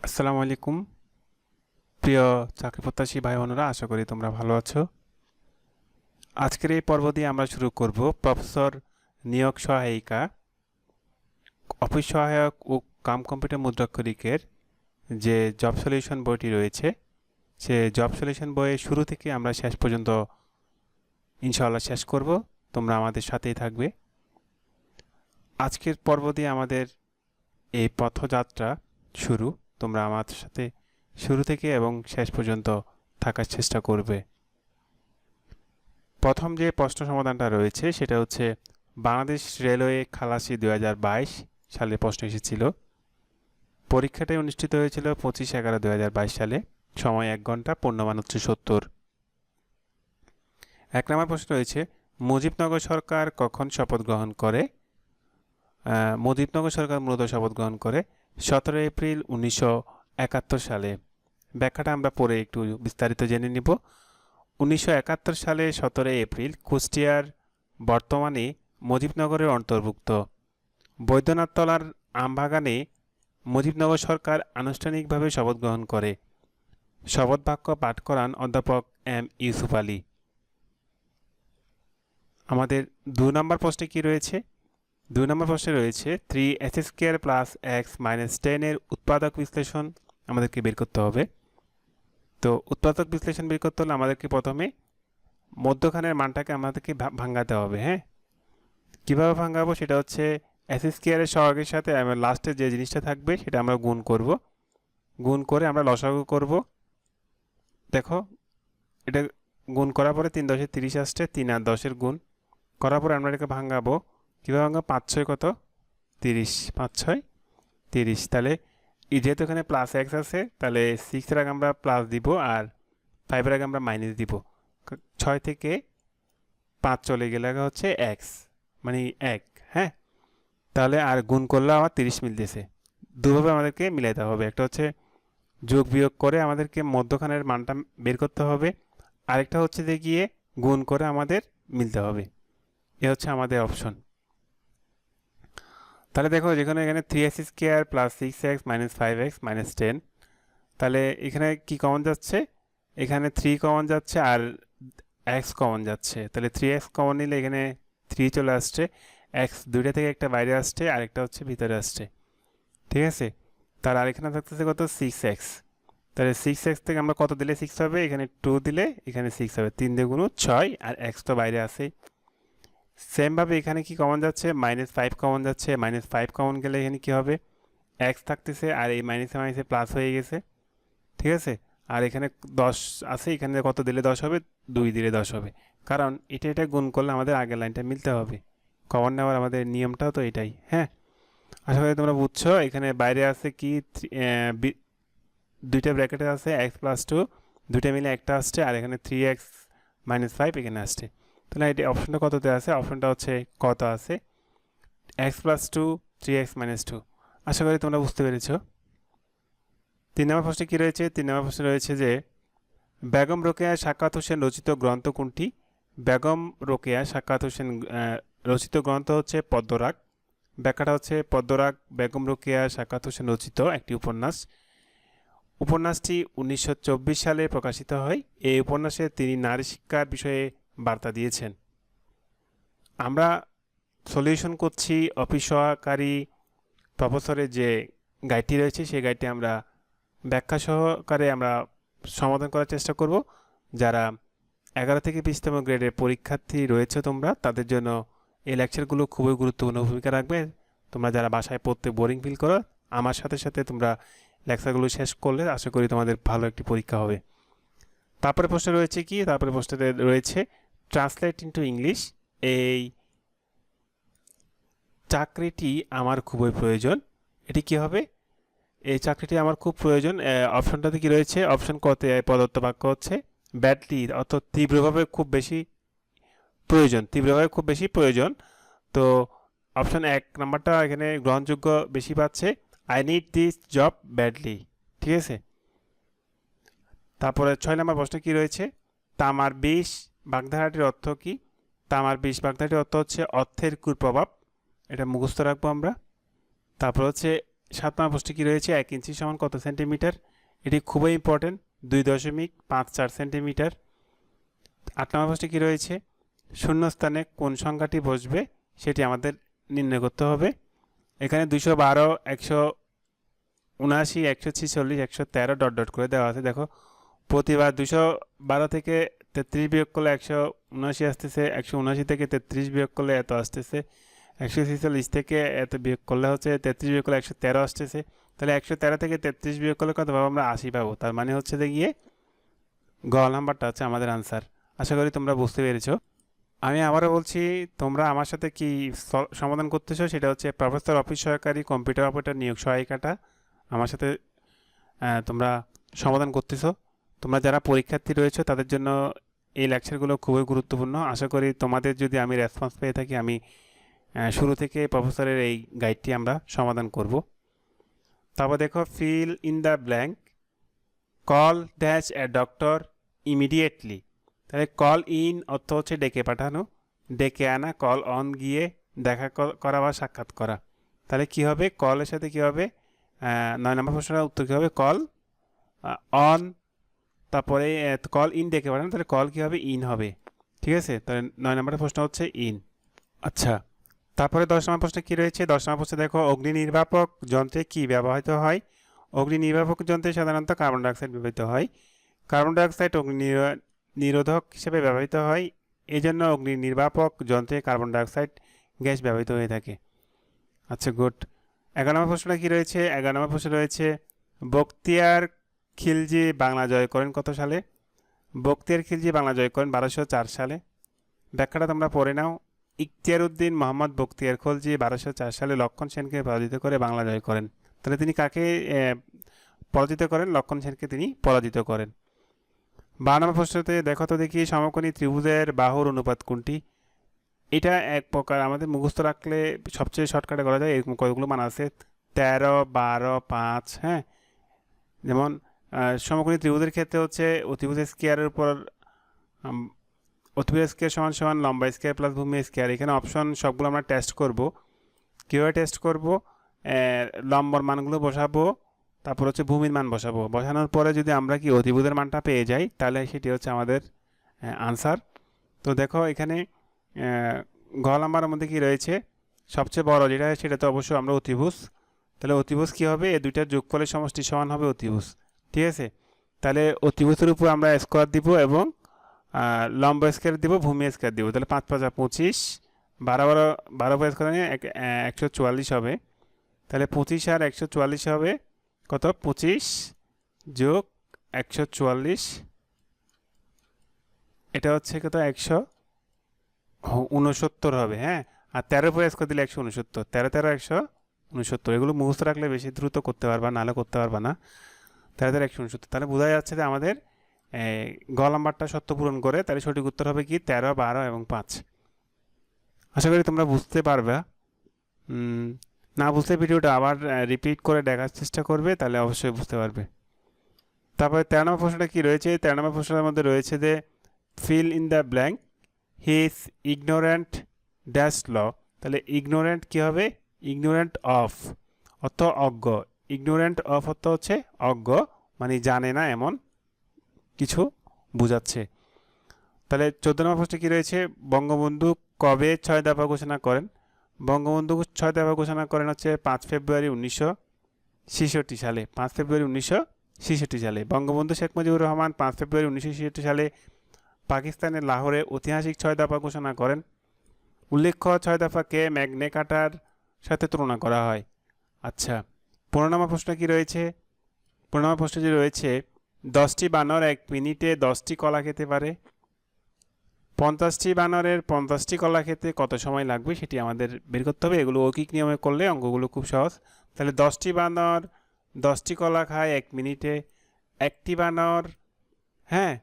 আসসালামু আলাইকুম প্রিয় চাকরি প্রত্যাশী ভাই বোনেরা, আশা করি তোমরা ভালো আছো। আজকের এই পর্ব দিয়ে আমরা শুরু করব প্রফেসর নিয়োগ সহায়িকা, অফিস সহায়ক ও কম্পিউটার মুদ্রাক্ষরিকের যে জব সলিউশন বইটি রয়েছে, সে জব সলিউশন বইয়ের শুরু থেকে আমরা শেষ পর্যন্ত ইনশাআল্লাহ শেষ করব। তোমরা আমাদের সাথেই থাকবে। আজকের পর্ব দিয়ে আমাদের এই পথযাত্রা শুরু। তোমরা আমাদের সাথে শুরু থেকে এবং শেষ পর্যন্ত থাকার চেষ্টা করবে। প্রথম যে প্রশ্ন সমাধানটা রয়েছে সেটা হচ্ছে বাংলাদেশ রেলওয়ে খালাসি 2022 সালে প্রশ্ন এসেছিল। পরীক্ষাটি অনুষ্ঠিত হয়েছিল 25/11/2022 সালে। সময় 1 ঘন্টা, পূর্ণমান হচ্ছে 70। 1 নম্বর প্রশ্ন রয়েছে মুজিবনগর সরকার কখন শপথ গ্রহণ করে? মুজিবনগর সরকার মূলত শপথ গ্রহণ করে 17 এপ্রিল 1971 সালে। ব্যাখ্যাটা আমরা পরে একটু বিস্তারিত জেনে নিব। 1971 সালে 17 এপ্রিল কুষ্টিয়ার বর্তমানে মুজিবনগরের অন্তর্ভুক্ত বৈদ্যনাথতলার আমবাগানে মুজিবনগর সরকার আনুষ্ঠানিকভাবে শপথ গ্রহণ করে। শপথ বাক্য পাঠ করান অধ্যাপক এম ইউসুফ আলী। আমাদের 2 নম্বর প্রশ্নে কি রয়েছে? 2 নম্বর প্রশ্নে রয়েছে 3x² + x - 10 এর উৎপাদক বিশ্লেষণ আমাদেরকে বের করতে হবে। তো উৎপাদক বিশ্লেষণ বের করতে হলে আমাদেরকে প্রথমে মধ্যখানের মানটাকে আমাদেরকে ভাঙাতে হবে। হ্যাঁ, কীভাবে ভাঙাবো? সেটা হচ্ছে x² এর সহগের সাথে লাস্টে যে জিনিসটা থাকবে সেটা আমরা গুণ করব। গুণ করে আমরা লসাগু করব। দেখো, এটা গুণ করার পরে 3 × 10 = 30 আসছে। 3 আর 10 এর গুণ করার পরে আমরা এটাকে ভাঙাবো। কীভাবে ভাঙাবো? 5 × 6 কত? 30। 5 × 6 = 30। তাহলে যেহেতু এখানে প্লাস এক্স আছে, তাহলে 6 এর আগে আমরা প্লাস দিব আর 5 এর আগে আমরা মাইনাস দিব। 6 থেকে 5 চলে গেলে হচ্ছে এক্স, মানে 1। হ্যাঁ, তাহলে আর গুণ করলে আমার 30 মিলতেছে। দুভাবে আমাদেরকে মিলাইতে হবে। একটা হচ্ছে যোগ বিয়োগ করে আমাদেরকে মধ্যখানের মানটা বের করতে হবে, আরেকটা হচ্ছে যে গিয়ে গুণ করে আমাদের মিলতে হবে। এ হচ্ছে আমাদের অপশন। তাহলে দেখো, যেখানে এখানে 3x² + 6x - 5x - 10, তাহলে এখানে কি কমন যাচ্ছে? এখানে 3 কমন যাচ্ছে আর x কমন যাচ্ছে। তাহলে 3x কমন নিলে এখানে 3 চলে আসছে। x দুইটা থেকে একটা বাইরে আসছে, আরেকটা হচ্ছে ভিতরে আসছে। ঠিক আছে, তাহলে আর এখানে থাকতেছে কত? 6x। তাহলে 6x থেকে আমরা কত দিলে 6 হবে? এখানে 2 দিলে এখানে 6 হবে। 3 দিয়ে গুণ 6 আর x তো বাইরে আছে। সেমভাবে এখানে কি কমন যাচ্ছে? -5 কমন যাচ্ছে। -5 কমন গেলে এখানে কি হবে? x থাকতেছে আর এই মাইনাসে মাইনাসে প্লাস হয়ে গেছে। ঠিক আছে, আর এখানে 10 আছে, এখানে কত দিলে 10 হবে? 2 দিলে 10 হবে। কারণ এটা গুণ করলে আমাদের আগের লাইনটা মিলতে হবে। কমন নেওয়ার আমাদের নিয়মটাও তো এটাই। হ্যাঁ, আশা করি তোমরা বুঝছো। এখানে বাইরে আছে কি, দুইটা ব্র্যাকেটে আছে x + 2, দুইটা মিলে একটা আসছে, আর এখানে 3x - 5 এখানে আসছে। তাহলে এটা অপশনটা কততে আছে? অপশনটা হচ্ছে কত আছে? x + 2, 3x - 2। আশা করি তোমরা বুঝতে পেরেছো। 3 নম্বর প্রশ্নে কী রয়েছে? 3 নম্বর প্রশ্নে রয়েছে যে বেগম রোকেয়া সাখাওয়াত হোসেন রচিত গ্রন্থ কোনটি? বেগম রোকেয়া সাখাওয়াত হোসেন রচিত গ্রন্থ হচ্ছে পদ্মরাগ। ব্যাখ্যাটা হচ্ছে পদ্মরাগ বেগম রোকেয়া সাখাওয়াত হোসেন রচিত একটি উপন্যাস। উপন্যাসটি 1924 সালে প্রকাশিত হয়। এই উপন্যাসে তিনি নারী শিক্ষার বিষয়ে বার্তা দিয়েছেন। আমরা সলিউশন করছি অফিস সহকারী প্রফেসরের যে গাইডটি রয়েছে, সেই গাইডটি আমরা ব্যাখ্যা সহকারে আমরা সমাধান করার চেষ্টা করব। যারা 11 থেকে 20তম গ্রেডের পরীক্ষার্থী রয়েছে তোমরা, তাদের জন্য এই লেকচারগুলো খুবই গুরুত্বপূর্ণ ভূমিকা রাখবে। তোমরা যারা বাসায় পড়তে বোরিং ফিল করো, আমার সাথে সাথে তোমরা লেকচারগুলো শেষ করলে আশা করি তোমাদের ভালো একটি পরীক্ষা হবে। তারপরে প্রশ্ন রয়েছে কি? তারপরে প্রশ্নতে রয়েছে ট্রান্সলেট ইনটু ইংলিশ। এই চাকরিটি আমার খুবই প্রয়োজন। এটি কি হবে? এই চাকরিটি আমার খুব প্রয়োজন। অপশনটাতে কি রয়েছে? অপশন কতে প্রদত্ত বাক্য হচ্ছে ব্যাডলি, অর্থাৎ তীব্রভাবে খুব বেশি প্রয়োজন। তীব্রভাবে খুব বেশি প্রয়োজন। তো অপশন 1 নাম্বারটা এখানে গ্রহণযোগ্য বেশি পাচ্ছে। I need this job badly. ঠিক আছে, তারপরে 6 নম্বর প্রশ্ন কি রয়েছে? তামার বিষ বাগধারাটির অর্থ কি? তামার বিষ বাগধারাটির অর্থ হচ্ছে অর্থের কুপ্রভাব। এটা মুখস্থ রাখবো আমরা। তারপর হচ্ছে 7 নম্বর প্রশ্নে কী রয়েছে, 1 ইঞ্চি সমান কত সেন্টিমিটার? এটি খুবই ইম্পর্টেন্ট, 2.54 সেন্টিমিটার। 8 নম্বর প্রশ্নে কী রয়েছে, শূন্যস্থানে কোন সংখ্যাটি বসবে সেটি আমাদের নির্ণয় করতে হবে। এখানে 212, 179, 146, 113 ডট ডট করে দেওয়া আছে। দেখো প্রতিবার 212 থেকে 33 বিয়োগ করলে 179 আসতেছে, 179 থেকে 33 বিয়োগ করলে এত আসতেছে, 146 থেকে এত বিয়োগ করলে হচ্ছে 33 বিয়োগ করলে 113 আসতেছে। তাহলে 113 থেকে 33 বিয়োগ করলে কত পাবো? আমরা 80 পাবো। তার মানে হচ্ছে গিয়ে গ নাম্বারটা হচ্ছে আমাদের আনসার। আশা করি তোমরা বুঝতে পেরেছো। আমি আবারও বলছি, তোমরা আমার সাথে কি সমাধান করতেছো সেটা হচ্ছে প্রফেসর অফিস সহকারী কম্পিউটার অপারেটর নিয়োগ সহায়িকাটা আমার সাথে তোমরা সমাধান করতেছো। তোমরা যারা পরীক্ষার্থী রয়েছে তাদের জন্য এই লেকচারগুলো খুবই গুরুত্বপূর্ণ। আশা করি তোমাদের যদি আমি রেসপন্স পেয়ে থাকি, আমি শুরু থেকে প্রফেসরের এই গাইডটি আমরা সমাধান করব। তারপর দেখো, feel in the blank, call dash a doctor immediately. তাহলে কল ইন অর্থ হচ্ছে ডেকে পাঠানো, ডেকে আনা, কল অন গিয়ে দেখা করা বা সাক্ষাৎ করা। তাহলে কি হবে, কলের সাথে কি হবে, 9 নম্বর প্রশ্নের উত্তর কী হবে, কল অন, তারপরে কল ইন ডেকে পাঠানো, তাহলে কল কী হবে, ইন হবে। ঠিক আছে, তাহলে 9 নম্বরের প্রশ্ন হচ্ছে ইন। আচ্ছা, তারপরে 10 নম্বর প্রশ্নে কী রয়েছে, 10 নম্বর প্রশ্নে দেখো, অগ্নি নির্বাপক যন্ত্রে কী ব্যবহৃত হয়? অগ্নি নির্বাপক যন্ত্রে সাধারণত কার্বন ডাইঅক্সাইড ব্যবহৃত হয়। কার্বন ডাইঅক্সাইড অগ্নি নিরোধক হিসেবে ব্যবহৃত হয়, এই জন্য অগ্নি নির্বাপক যন্ত্রে কার্বন ডাইঅক্সাইড গ্যাস ব্যবহৃত হয়ে থাকে। আচ্ছা, গুড। 11 নম্বর প্রশ্নটা কী রয়েছে, 11 নম্বর প্রশ্ন রয়েছে, বখতিয়ার খিলজি বাংলা জয় করেন কত সালে? বখতিয়ার খিলজি বাংলা জয় করেন 1204 সালে। ব্যাখ্যাটা তোমরা পড়ে নাও। ইখতিয়ার উদ্দিন মোহাম্মদ বখতিয়ার খলজি 1204 সালে লক্ষণ সেনকে পরাজিত করে বাংলা জয় করেন। তাহলে তিনি কাকে পরাজিত করেন? লক্ষণ সেনকে তিনি পরাজিত করেন। 12 নম্বর প্রশ্নতে দেখো তো দেখি, সমকোণী ত্রিভুজের বাহুর অনুপাত কোনটি? এটা এক প্রকার আমাদের মুখস্থ রাখলে সবচেয়ে শর্টকাটে করা যায়। এরকম কতগুলো মান আছে, 13, 12, 5। হ্যাঁ, যেমন সমকোণী ত্রিভুজের ক্ষেত্রে হচ্ছে অতিভুজ স্কোয়ারের উপর অতিভুজ স্কোয়ার সমান সমান লম্বা স্কোয়ার প্লাস ভূমি স্কোয়ার। এখানে অপশন সবগুলো আমরা টেস্ট করব। কীভাবে টেস্ট করব? লম্বর মানগুলো বসাবো, তারপর হচ্ছে ভূমির মান বসাবো। বসানোর পরে যদি আমরা কি অতিভুজের মানটা পেয়ে যাই, তাহলে সেটি হচ্ছে আমাদের আনসার। তো দেখো এখানে ঘ নাম্বারের মধ্যে কি রয়েছে, সবচেয়ে বড় যেটা সেটা তো অবশ্যই আমরা অতিভুজ। তাহলে অতিভুজ কী হবে, এই দুইটার যোগফলের সমষ্টি সমান হবে অতিভুজ। ঠিক আছে, তাহলে অতিভুজের উপর আমরা স্কোয়ার দিব এবং লম্ব স্কোয়ার দিব, ভূমি স্কোয়ার দিব। তাহলে 5 5 25, 12 স্কোয়ার নিয়ে 144 হবে। তাহলে 25 আর 144 হবে কত? 25 যোগ 144, এটা হচ্ছে কত? 169 হবে। হ্যাঁ, আর 13 উপরে স্কোয়ার দিলে 169, 13 13 169। এগুলো মুখস্থ রাখলে বেশি দ্রুত করতে পারবা, নাহলে করতে পারবা না। 13 13 169। তাহলে বোঝা যাচ্ছে যে আমাদের গ নাম্বারটা সত্য পূরণ করে। তাহলে সঠিক উত্তর হবে কি 13, 12 এবং 5। আশা করি তোমরা বুঝতে পারবে। না বুঝতে ভিডিওটা আবার রিপিট করে দেখার চেষ্টা করবে, তাহলে অবশ্যই বুঝতে পারবে। তারপরে 13 নম্বর প্রশ্নটা কী রয়েছে, 13 নম্বর প্রশ্নের মধ্যে রয়েছে যে fill in the blank, he is ignorant dash law. তাহলে ইগনোরেন্ট কী হবে? ইগনোরেন্ট অফ অর্থ অজ্ঞ। ইগনোরেন্ট অফ অর্থ হচ্ছে অজ্ঞ, মানে জানে না এমন কিছু বোঝাচ্ছে। তাহলে 14 নম্বর প্রশ্নে কী রয়েছে, বঙ্গবন্ধু কবে 6 দফা ঘোষণা করেন? বঙ্গবন্ধু 6 দফা ঘোষণা করেন হচ্ছে 5 ফেব্রুয়ারি 1966 সালে। 5 ফেব্রুয়ারি 1966 সালে। বঙ্গবন্ধু শেখ মুজিবুর রহমান 5 ফেব্রুয়ারি 1966 সালে পাকিস্তানের লাহোরে ঐতিহাসিক 6 দফা ঘোষণা করেন। উল্লেখ্য 6 দফাকে ম্যাগনা কার্টার সাথে তুলনা করা হয়। আচ্ছা, 15 নম্বর প্রশ্ন কী রয়েছে, 15 নম্বর প্রশ্ন যে রয়েছে, 10টি বানর 1 মিনিটে 10টি কলা খেতে পারে। 50টি বানরের 50টি কলা খেতে কত সময় লাগবে সেটি আমাদের বের করতে হবে। এগুলো ঐকিক নিয়মে করলে অঙ্কগুলো খুব সহজ। তাহলে 10টি বানর 10টি কলা খায় 1 মিনিটে। একটি বানর, হ্যাঁ,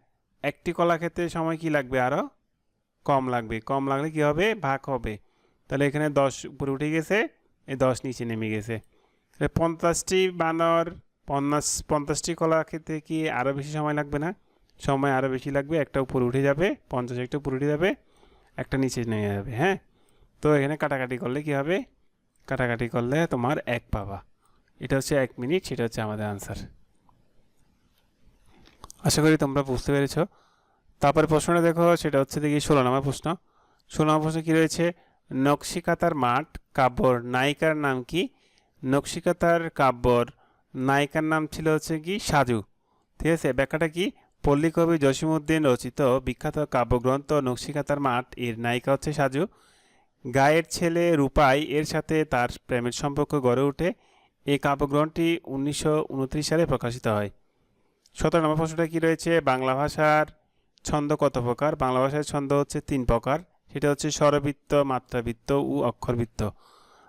একটি কলা খেতে সময় কি লাগবে? আরও কম লাগবে। কম লাগলে কি হবে? ভাগ হবে। তাহলে এখানে 10 উপরে উঠে গেছে, এই 10 নিচে নেমে গেছে। 50টি বানর 50টি কলা খেতে কি আরও বেশি সময় লাগবে না? সময় আরও বেশি লাগবে। একটা উপরে উঠে যাবে, 50 একটা উপরে উঠে যাবে, একটা নিচে নেমে যাবে। হ্যাঁ, তো এখানে কাটাকাটি করলে কি হবে? কাটাকাটি করলে তোমার 1 পাবা। এটা হচ্ছে 1 মিনিট, সেটা হচ্ছে আমাদের আনসার। আশা করি তোমরা বুঝতে পেরেছ। তারপরে প্রশ্নটা দেখো, সেটা হচ্ছে দেখি 16 নম্বর প্রশ্ন। 16 নম্বর প্রশ্ন কী রয়েছে, নকশিকাতার মাঠ কাব্যর নায়িকার নাম কি? নকশিকাতার কাব্যর নায়িকার নাম ছিল হচ্ছে কি সাজু। ঠিক আছে, ব্যাখ্যাটা কি? পল্লীকবি জসীমউদ্দিন রচিত বিখ্যাত কাব্যগ্রন্থ নকশিকাতার মাঠ এর নায়িকা হচ্ছে সাজু। গায়ের ছেলে রূপাই এর সাথে তার প্রেমের সম্পর্ক গড়ে ওঠে। এই কাব্যগ্রন্থটি 1929 সালে প্রকাশিত হয়। 17 নম্বর প্রশ্নটা কি রয়েছে, বাংলা ভাষার ছন্দ কত প্রকার? বাংলা ভাষার ছন্দ হচ্ছে 3 প্রকার, সেটা হচ্ছে স্বরবৃত্ত, মাত্রাবৃত্ত ও অক্ষরবৃত্ত।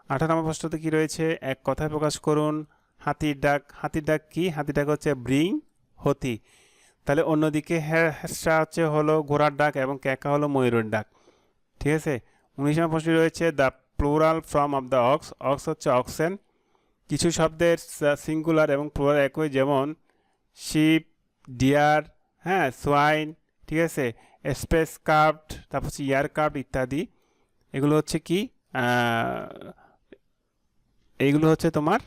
18 নম্বর প্রশ্নতে কি রয়েছে, এক কথায় প্রকাশ করুন হাতির ডাক। হাতির ডাক কি? হাতির ডাক হচ্ছে ব্রিং হতি। তাহলে অন্যদিকে হ্যাঁসা হচ্ছে হলো ঘোড়ার ডাক এবং ক্যাকা হলো ময়ূরের ডাক। ঠিক আছে। 19 নম্বর প্রশ্ন রয়েছে the plural form of the ox. Ox হচ্ছে অক্সেন। কিছু শব্দের সিঙ্গুলার এবং প্লুরাল একই, যেমন শিপ, ডিয়ার, হ্যাঁ, সোয়াইন, ঠিক আছে, স্পেস কার্ভড, তারপর হচ্ছে ইয়ার কার্ভড ইত্যাদি। এগুলো হচ্ছে কি, এইগুলো হচ্ছে তোমার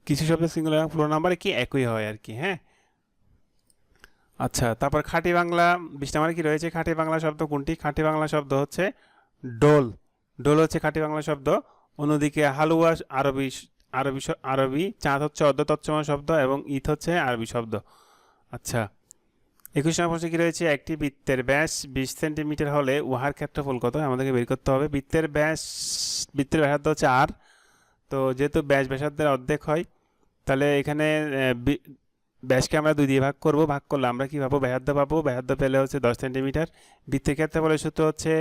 কিছু শব্দের সিঙ্গুলার এবং প্লুরাল নাম্বারে কি একই হয় আর কি। হ্যাঁ, আচ্ছা। তারপর খাঁটি বাংলা 20 নম্বরে কি রয়েছে, খাঁটি বাংলা শব্দ কোনটি? খাঁটি বাংলা শব্দ হচ্ছে ডোল। ডোল হচ্ছে খাঁটি বাংলা শব্দ। অন্যদিকে হালুয়া আরবি আরবি আরবি, চাঁদ হচ্ছে অর্ধ তৎসম শব্দ এবং ঈদ হচ্ছে আরবি শব্দ। আচ্ছা, 21 নম্বর প্রশ্নে কি রয়েছে, একটি বৃত্তের ব্যাস 20 সেন্টিমিটার হলে উহার ক্ষেত্রফল কত? আমাদেরকে বের করতে হবে। বৃত্তের ব্যাসার্ধ হচ্ছে আর, তো যেহেতু ব্যাসার্ধের অর্ধেক হয়, তাহলে এখানে ব্যাসকে আমরা 2 দিয়ে ভাগ করব। ভাগ করলে আমরা কি পাবো? ব্যাসার্ধ পাবো। ব্যাসার্ধ পেলে হচ্ছে 10 সেন্টিমিটার। বৃত্তের ক্ষেত্রফলের সূত্র হচ্ছে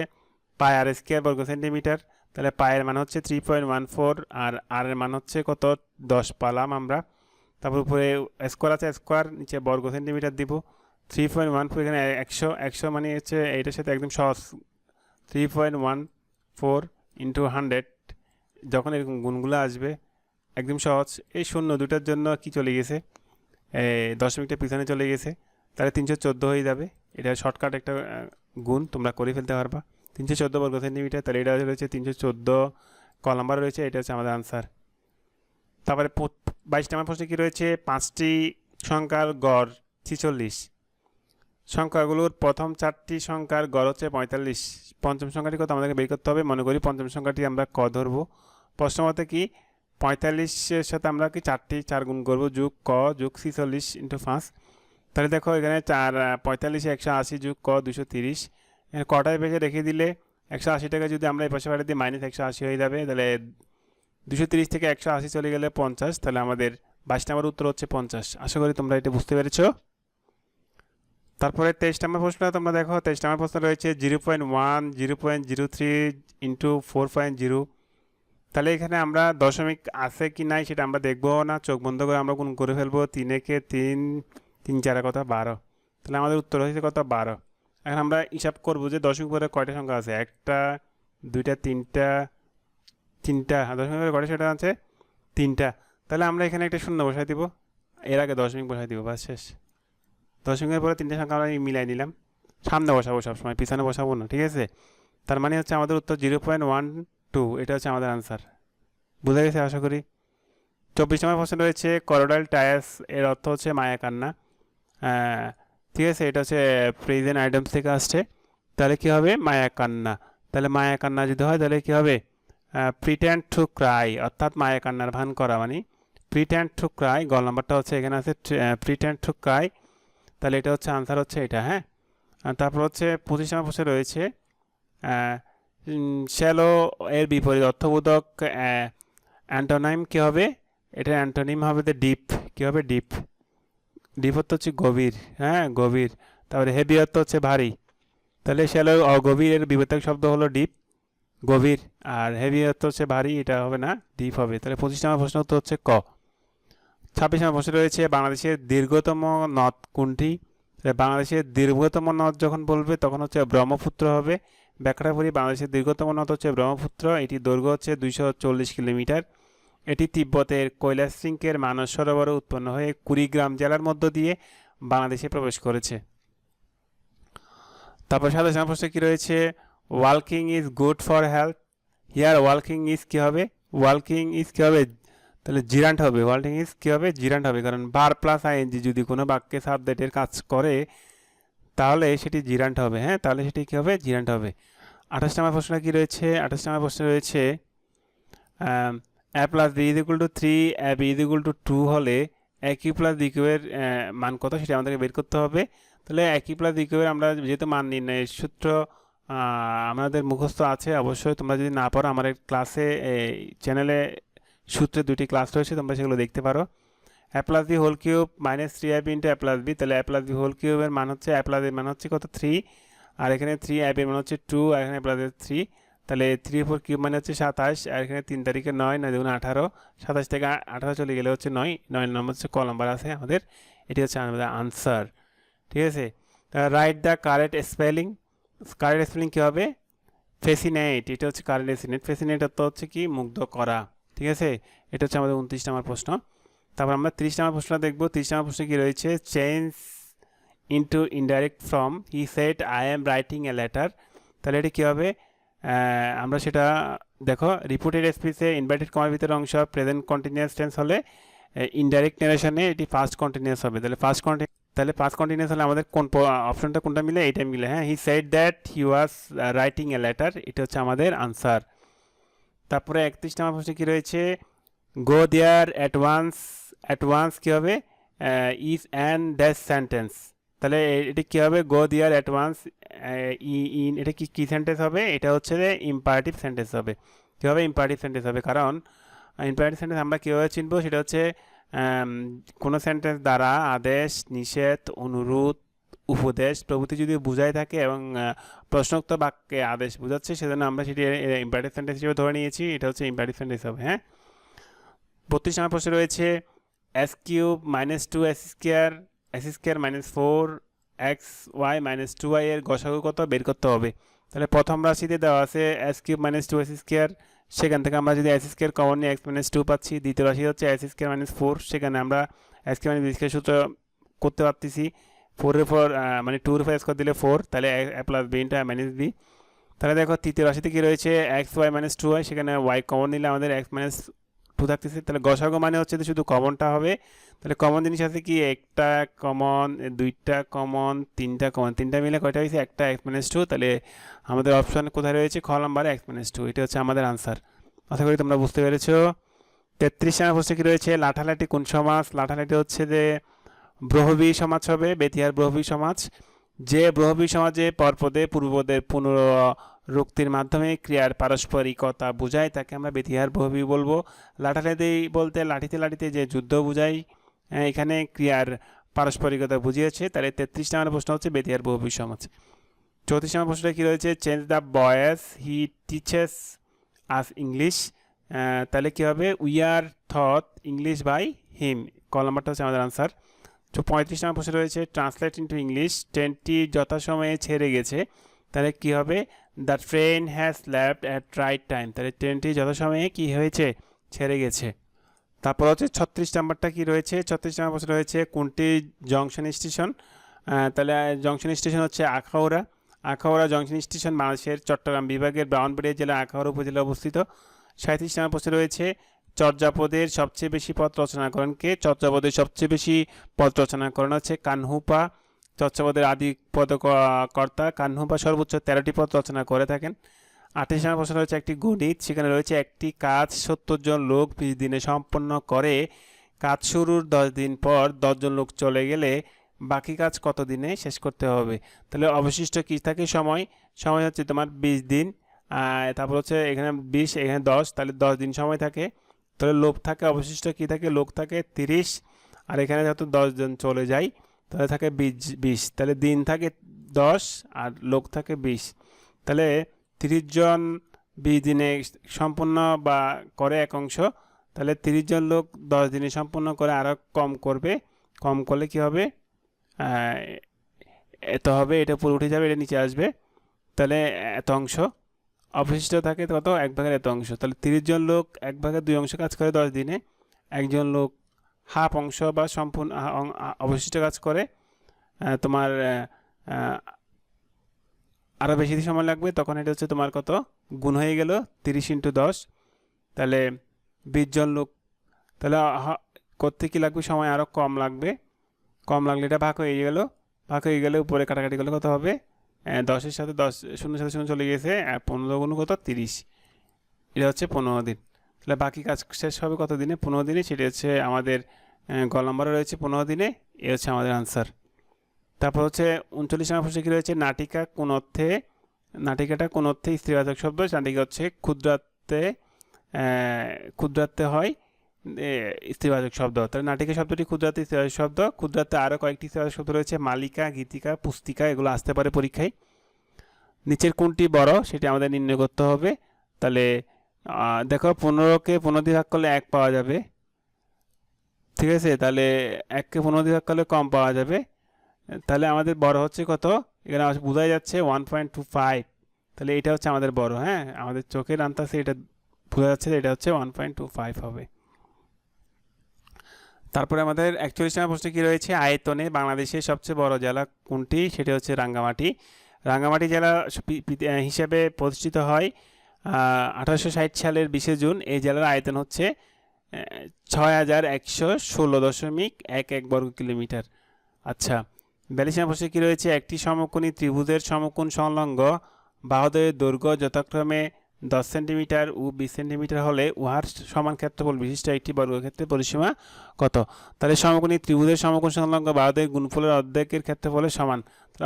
পাই আর স্কোয়ার বর্গ সেন্টিমিটার। তাহলে পায়ের মান হচ্ছে 3.14 আর আর এর মান হচ্ছে কত? 10 পালাম আমরা। তারপর উপরে স্কোয়ার আছে, স্কোয়ার, নিচে বর্গ সেন্টিমিটার দিব। 3.14 এখানে 100 মানে হচ্ছে এইটার সাথে একদম সহজ। 3.14 ইন্টু 100, যখন এরকম গুণগুলো আসবে একদম সহজ। এই শূন্য দুটার জন্য কি চলে গেছে, দশমিকটা পিছনে চলে গেছে, তাহলে 314 হয়ে যাবে। এটা শর্টকাট একটা গুণ, তোমরা করে ফেলতে পারবা। 314 বর্গ সেন্টিমিটার, তাহলে এটা রয়েছে 314 ক নাম্বার রয়েছে, এটা হচ্ছে আমাদের আনসার। তারপরে 22 নম্বর প্রশ্নে কী রয়েছে, 5টি সংখ্যার গড় 46। সংখ্যাগুলোর প্রথম 4টি সংখ্যার গড় হচ্ছে 45। পঞ্চম সংখ্যাটি কত আমাদেরকে বের করতে হবে। মনে করি পঞ্চম সংখ্যাটি আমরা ক ধরবো। প্রশ্ন মতে কি 45-এর সাথে আমরা কি 4 গুণ করবো, যোগ ক যোগ 46 ইন্টু 5। তাহলে দেখো এখানে 45 180 যোগ ক 230। কটায় পেজে রেখে দিলে 180 টাকা যদি আমরা এই পাশে বাড়ি দিই -180 হয়ে যাবে। তাহলে 230 থেকে 180 চলে গেলে 50। তাহলে আমাদের 22 নম্বর উত্তর হচ্ছে 50। আশা করি তোমরা এটা বুঝতে পেরেছ। তারপরে 23 নম্বর প্রশ্ন তোমরা দেখো। 23 নম্বর প্রশ্ন রয়েছে 0.1 0.03 ইন্টু 4.0। তাহলে এখানে আমরা দশমিক আছে কি নাই সেটা আমরা দেখবো না, চোখ বন্ধ করে আমরা গুণ করে ফেলবো। 3 একে 3, 3 4 কত 12। তাহলে আমাদের উত্তর হয়েছে কত? 12। এখন আমরা হিসাব করবো যে দশমিক পরে কয়টা সংখ্যা আছে, 1টা 2টা 3টা 3টা, দশমিক পরে কয়টা সেটা আছে 3টা। তাহলে আমরা এখানে একটা শূন্য বসাই দিব, এর আগে দশমিক বসাই দিব, বাস শেষ। দশমিকের পরে 3টে সংখ্যা আমরা মিলাই নিলাম, সামনে বসাবো সবসময়, পিছনে বসাবো না, ঠিক আছে। তার মানে হচ্ছে আমাদের উত্তর 0.12, এটা হচ্ছে আমাদের আনসার। বুঝা গেছে আশা করি। 24 নম্বর প্রশ্ন রয়েছে করোডাইল টায়ার্স এর অর্থ হচ্ছে মায়া কান্না। ঠিক আছে, এটা হচ্ছে প্রেজেন্ট আইটেমস থেকে আসছে। তাহলে কী হবে? মায়া কান্না। তাহলে মায়া কান্না যদি হয় তাহলে কী হবে? প্রিটেন্ড টু ক্রাই, অর্থাৎ মায়া কান্নার ভান করা, মানে প্রিটেন্ড টু ক্রাই। গল নাম্বারটা হচ্ছে এখানে আছে প্রিটেন্ড টু ক্রাই। তাহলে এটা হচ্ছে আনসার হচ্ছে এটা। হ্যাঁ, তারপর হচ্ছে 25 নম্বর প্রশ্ন রয়েছে শ্যালো এর বিপরীত অর্থবোধক অ্যান্টোনাইম কী হবে? এটা অ্যান্টোনিম হবে ডিপ। কী হবে? ডিপ। ডিপ অর্থ হচ্ছে গভীর, হ্যাঁ গভীর। তারপরে হেভি অর্থ হচ্ছে ভারী। তাহলে শ্যালো অগভীর এর বিপরীত শব্দ হলো ডিপ, গভীর। আর হেভি অর্থ হচ্ছে ভারী, এটা হবে না, ডিপ হবে। তাহলে 25 নম্বর প্রশ্ন উত্তর হচ্ছে ক। 26 নম্বর প্রশ্ন রয়েছে বাংলাদেশের দীর্ঘতম নদ কোনটি? বাংলাদেশের দীর্ঘতম নদ যখন বলবে তখন হচ্ছে ব্রহ্মপুত্র হবে। ব্যাখ্যাটা করি, বাংলাদেশের দীর্ঘতম নদ হচ্ছে ব্রহ্মপুত্র। এটি দৈর্ঘ্য হচ্ছে 240 কিলোমিটার। এটি তিব্বতের কৈলাস শৃঙ্গের মানস সরোবরে উৎপন্ন হয়ে কুড়িগ্রাম জেলার মধ্য দিয়ে বাংলাদেশে প্রবেশ করেছে। তারপর 27 নম্বর প্রশ্নে কী রয়েছে walking is good for health. Here walking is কী হবে? ওয়াকিং ইজ কী হবে? তাহলে জিরান্ট হবে, হোল্ডিং ইজ কী হবে, জিরান্ট হবে, কারণ বার প্লাস আইএনজি যদি কোনো বাক্যে সাবজেক্টের কাজ করে তাহলে সেটি জিরান্ট হবে। হ্যাঁ, তাহলে সেটি কী হবে, জিরান্ট হবে। 28 নম্বর প্রশ্ন কী রয়েছে, 28 নম্বর প্রশ্ন রয়েছে a plus B is equal to 3 a b is equal to 2 হলে a cube plus B cube এর মান কত সেটা আমাদেরকে বের করতে হবে। তাহলে a cube plus B cube এর আমরা যেহেতু মান নির্ণয়ের সূত্র আমাদের মুখস্থ আছে, অবশ্যই তোমরা যদি না পারো আমার ক্লাসে চ্যানেলে সূত্রে 2টি ক্লাস রয়েছে, তোমরা সেগুলো দেখতে পারো। a plus B whole cube minus 3ab into a plus B, তাহলে a প্লাস বি হোল কিউবের মান হচ্ছে, a প্লাস এর মান হচ্ছে কত 3, আর এখানে 3ab এর মান হচ্ছে 2, আর এখানে প্লাস 3, তাহলে 3 4 কিউব মানে হচ্ছে 27, আর এখানে 3 তারিখে 9 9 দুগুণ 18, 27 থেকে 18 চলে গেলে হচ্ছে 9 9 নম্বর হচ্ছে ক নাম্বার আছে আমাদের, এটি হচ্ছে আমাদের আনসার। ঠিক আছে, write the correct spelling. Correct spelling কী হবে, ফেসিনেট, এটা হচ্ছে কারেক্ট স্পেলিং। ফেসিনেট অর্থ হচ্ছে কি, মুগ্ধ করা। ঠিক আছে, এটা হচ্ছে আমাদের 29 নম্বর প্রশ্ন। তারপর আমরা 30 নম্বর প্রশ্ন দেখব। 30 নম্বর প্রশ্নে কী রয়েছে, change into indirect from he said I am writing a letter. তাহলে এটি কী হবে, আমরা সেটা দেখো, রিপোর্টেড স্পিচে ইনভার্টেড কমার ভিতরে অংশ প্রেজেন্ট কন্টিনিউয়াস টেন্স হলে ইনডাইরেক্ট নারেশনে এটি ফার্স্ট কন্টিনিউয়াস হবে। তাহলে ফার্স্ট কন্টিনিউয়াস হলে আমাদের কোন অপশনটা কোনটা মিলে, এইটা মিলে। হ্যাঁ, he said that he was writing a letter, এটা হচ্ছে আমাদের আনসার। তারপরে 31 নম্বর প্রশ্নে কী রয়েছে, গো দেয়ার অ্যাট ওয়ান্স কী হবে, ইজ অ্যান ড্যাশ সেন্টেন্স। তাহলে এটা কী হবে, গো দেয়ার অ্যাট ওয়ান্স ইন, এটা কি সেন্টেন্স হবে, এটা হচ্ছে ইম্পারেটিভ সেন্টেন্স হবে। কী হবে, ইম্পারেটিভ সেন্টেন্স হবে, কারণ ইম্পারেটিভ সেন্টেন্স আমরা কীভাবে চিনবো, সেটা হচ্ছে কোনো সেন্টেন্স দ্বারা আদেশ, নিষেধ, অনুরোধ, উপদেশ প্রভৃতি যদি বোঝাই থাকে এবং প্রশ্নোক্ত বাক্যে আদেশ বোঝাচ্ছে, সেজন্য আমরা সেটি ইম্পারেটিভ সেন্টেন্স হিসেবে ধরে নিয়েছি, এটা হচ্ছে ইম্পারেটিভ সেন্টেন্স হবে। হ্যাঁ, 32 নম্বর প্রশ্ন রয়েছে, S cube minus 2 S square minus 4 X Y minus 2y এর গসাগু কত বের করতে হবে। তাহলে প্রথম রাশিতে দেওয়া আছে S cube minus 2 S square, সেখান থেকে আমরা যদি এস স্কোয়ার কমন নিয়ে এক্স মাইনাস 2 পাচ্ছি। দ্বিতীয় রাশি হচ্ছে এস স্কোয়ার মাইনাস 4, সেখানে আমরা S cube minus B square সূত্র করতে পারতেছি, 4 এর 4 মানে 2 এর 4 স্কোয়ার দিলে 4, তাহলে a plus b into minus b. তাহলে দেখো তৃতীয় রাশিতে কী রয়েছে, এক্স ওয়াই মাইনাস 2y, সেখানে ওয়াই কমন নিলে আমাদের এক্স মাইনাস 2 থাকতেছে। তাহলে গসাগু মানে হচ্ছে শুধু কমনটা হবে। তাহলে কমন জিনিস আছে কি, একটা কমন, দুইটা কমন, তিনটা কমন, তিনটা মিলে কয়টা হয়েছে, একটা এক্স মাইনাস 2। তাহলে আমাদের অপশন কোথায় রয়েছে, খ নাম্বারে এক্স মাইনাস 2, এটা হচ্ছে আমাদের আনসার। আশা করি তোমরা বুঝতে পেরেছো। 33 নম্বর প্রশ্নে কী রয়েছে, লাঠালাঠি কোন সমাজ। লাঠালাঠি হচ্ছে যে ব্রহবী সমাজ হবে, বেতিয়ার ব্রহবী সমাজ। যে ব্রহবী সমাজে পরপদে পূর্বপদের পুনরুক্তির মাধ্যমে ক্রিয়ার পারস্পরিকতা বোঝায় তাকে আমরা বেতিয়ার ব্রহবী বলবো। লাঠালাঠি বলতে লাঠিতে লাঠিতে যে যুদ্ধ বোঝায়, এখানে ক্রিয়ার পারস্পরিকতা বুঝিয়েছে। তাহলে 33 নম্বর প্রশ্ন হচ্ছে বেতিয়ার ব্রহবী সমাজ। 34 নম্বর প্রশ্নটা কী রয়েছে, চেঞ্জ দ্য বয়েস হি টিচেস আস ইংলিশ। তাহলে কী হবে, we are thought English by him, ক নাম্বারটা হচ্ছে আমাদের আনসার। 35 নম্বর প্রশ্ন রয়েছে, ট্রান্সলেট ইন্টু ইংলিশ, ট্রেনটি যথাসময়ে ছেড়ে গেছে। তাহলে কী হবে, the train has left at right time. তাহলে ট্রেনটি যথাসময়ে কী হয়েছে, ছেড়ে গেছে। তারপর হচ্ছে 36 নাম্বারটা কী রয়েছে, 36 নম্বর প্রশ্ন রয়েছে, কোনটি জংশন স্টেশন। তাহলে জংশন স্টেশন হচ্ছে আখাউড়া। আখাউড়া জংশন স্টেশন বাংলাদেশের চট্টগ্রাম বিভাগের ব্রাহ্মণবাড়িয়া জেলা আখাউড়া উপজেলা অবস্থিত। 37 নম্বর প্রশ্ন রয়েছে, চর্যাপদের সবচেয়ে বেশি পদ রচনা করেন কে। চর্যাপদের সবচেয়ে বেশি পদ রচনা করেন হচ্ছে কানহুপা, চর্যাপদের আদি পদকর্তা কানহুপা সর্বোচ্চ 13টি পদ রচনা করে থাকেন। 28 নম্বর প্রশ্ন রয়েছে একটি গণিত, সেখানে রয়েছে একটি কাজ 70 জন লোক 20 দিনে সম্পন্ন করে, কাজ শুরুর 10 দিন পর 10 জন লোক চলে গেলে বাকি কাজ কত দিনে শেষ করতে হবে। তাহলে অবশিষ্ট কী থাকে, সময় হচ্ছে তোমার 20 দিন, তারপর হচ্ছে এখানে 20 এখানে 10, তাহলে 10 দিন সময় থাকে। তাহলে লোক থাকে, অবশিষ্ট কী থাকে, লোক থাকে 30, আর এখানে যেহেতু 10 জন চলে যায় তাহলে থাকে 20, তাহলে দিন থাকে 10 আর লোক থাকে 20। তাহলে 30 জন 20 দিনে সম্পূর্ণ বা করে এক অংশ, তাহলে 30 জন লোক 10 দিনে সম্পূর্ণ করে আরও কম করবে, কম করলে কী হবে, এত হবে, এটা পুরো উঠে যাবে, এটা নিচে আসবে, তাহলে এত অংশ অবশিষ্ট থাকে, কত, 1/2 এত অংশ। তাহলে 30 জন লোক 1/2 অংশ কাজ করে 10 দিনে, একজন লোক হাফ অংশ বা সম্পূর্ণ অবশিষ্ট কাজ করে তোমার আরও বেশি সময় লাগবে, তখন এটা হচ্ছে তোমার কত, গুণ হয়ে গেল 30 × 10। তাহলে 20 জন লোক তাহলে করতে কি লাগবে, সময় আরও কম লাগবে। কম লাগলে এটা ভাগ হয়ে গেল, ভাগ হয়ে গেলে উপরে কাটাকাটি করলে কত হবে, 10-এর সাথে 10, শূন্যের সাথে শূন্য চলে গেছে, 15 গুণ কত 30, এটা হচ্ছে 15 দিন। তাহলে বাকি কাজ শেষ হবে কত দিনে, 15 দিনে, সেটা হচ্ছে আমাদের গ নম্বরে রয়েছে 15 দিনে, এ হচ্ছে আমাদের আনসার। তারপর হচ্ছে 39 নম্বর প্রশ্নে কী রয়েছে, নাটিকা কোন অর্থে, নাটিকাটা কোন অর্থে স্ত্রীবাচক শব্দ, নাটিকা হচ্ছে ক্ষুদ্রার্থে, ক্ষুদ্রার্থে হয় স্ত্রীবাচক শব্দ। তাহলে নাটিকা শব্দটি ক্ষুদ্রার্থে স্ত্রীবাচক শব্দ। ক্ষুদ্রার্থে আরও কয়েকটি স্ত্রীবাচক শব্দ রয়েছে, মালিকা, গীতিকা, পুস্তিকা, এগুলো আসতে পারে পরীক্ষায়। নিচের কোনটি বড় সেটি আমাদের নির্ণয় করতে হবে। তাহলে দেখো 15কে 15 দিয়ে ভাগ করলে 1 পাওয়া যাবে, ঠিক আছে। তাহলে 1কে 15 দিয়ে ভাগ করলে কম পাওয়া যাবে, তাহলে আমাদের বড় হচ্ছে কত, এখানে বোঝাই যাচ্ছে 1.25। তাহলে এটা হচ্ছে আমাদের বড়, হ্যাঁ, আমাদের চোখের আন্দাজে এটা বোঝা যাচ্ছে, এটা হচ্ছে 1.25 হবে। তারপরে আমাদের 41 নম্বর প্রশ্নে কী রয়েছে, আয়তনে বাংলাদেশের সবচেয়ে বড় জেলা কোনটি, সেটি হচ্ছে রাঙ্গামাটি। রাঙ্গামাটি জেলা হিসেবে প্রতিষ্ঠিত হয় 1860 সালের 20 জুন। এই জেলার আয়তন হচ্ছে 6116.11 বর্গ কিলোমিটার। আচ্ছা, 42 নম্বর প্রশ্নে কী রয়েছে, একটি সমকোণী ত্রিভুজের সমকোণ সংলগ্ন বাহুদ্বয়ের দৈর্ঘ্য যথাক্রমে 10 সেন্টিমিটার ও 20 সেন্টিমিটার হলে উহার সমান ক্ষেত্রফল বিশিষ্ট একটি বর্গক্ষেত্রের পরিসীমা কত। তাহলে সমকোণী ত্রিভুজের সমকোণ সংলগ্ন বাহুদ্বয়ের গুণফলের অর্ধেকের ক্ষেত্রফলের সমান,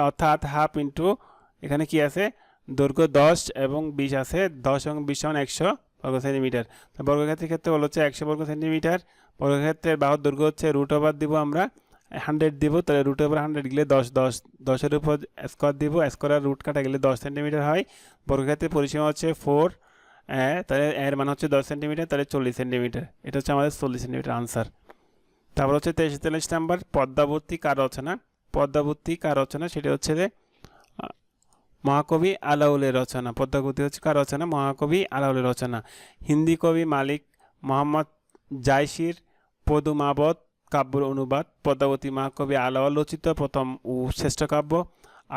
অর্থাৎ হাফ ইন্টু, এখানে কি আছে, দৈর্ঘ্য 10 এবং 20 আছে, 10 এবং 20 সমান 100 বর্গ সেন্টিমিটার। বর্গক্ষেত্রের ক্ষেত্রফল হচ্ছে 100 বর্গ সেন্টিমিটার। বর্গক্ষেত্রের বাহুর দৈর্ঘ্য হচ্ছে √ দিব আমরা 100 দিব, তাহলে √100 গেলে 10 এর উপর স্কোয়ার দিব, স্কোয়ার রুট কাটা গেলে 10 সেন্টিমিটার হয়। বর্গক্ষেত্রের পরিসীমা হচ্ছে 4, তাহলে এর মান হচ্ছে 10 সেন্টিমিটার, তাহলে 40 সেন্টিমিটার, এটা হচ্ছে আমাদের 40 সেন্টিমিটার আনসার। তারপর হচ্ছে 43 নাম্বার, পদ্মাবতী কার রচনা। পদ্মাবতী কার রচনা, সেটা হচ্ছে যে মহাকবি আলাউলের রচনা। পদ্মাবতী হচ্ছে কার রচনা, মহাকবি আলাউলের রচনা। হিন্দি কবি মালিক মোহাম্মদ জায়সির পদুমাবত কাব্যের অনুবাদ। পদ্মাবতী মহাকবি আলাউল রচিত প্রথম ও শ্রেষ্ঠ কাব্য।